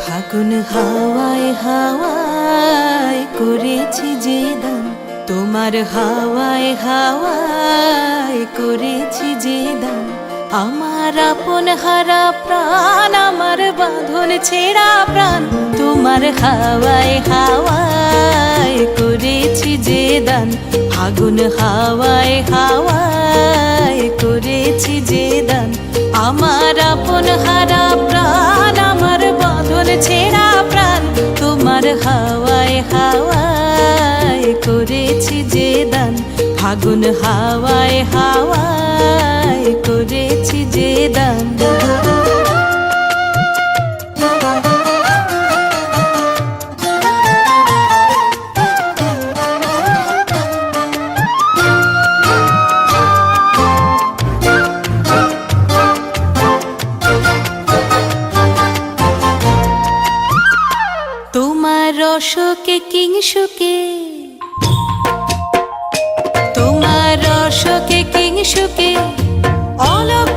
ফাগুন হাওয়ায় হাওয়ায় করেছি যে দান, তোমার হাওয়ায় হাওয়ায় করেছি যে দান। আমার আপন হারা প্রাণ, আমার বাঁধন ছেঁড়া প্রাণ, তোমার হাওয়ায় হাওয়ায় করেছি যে দান। ফাগুন হাওয়ায় হাওয়ায় করেছি যে দান। আমার আপন হারা প্রাণ, আমার বাঁধন ছেঁড়া প্রাণ, তোমার হাওয়ায় হাওয়ায় করেছি যে দান। ফাগুন হাওয়ায় হাওয়ায় করেছি যে দান। তোমার রসকে কিংসুকে, তোমার রসকে কিংসুকে অলক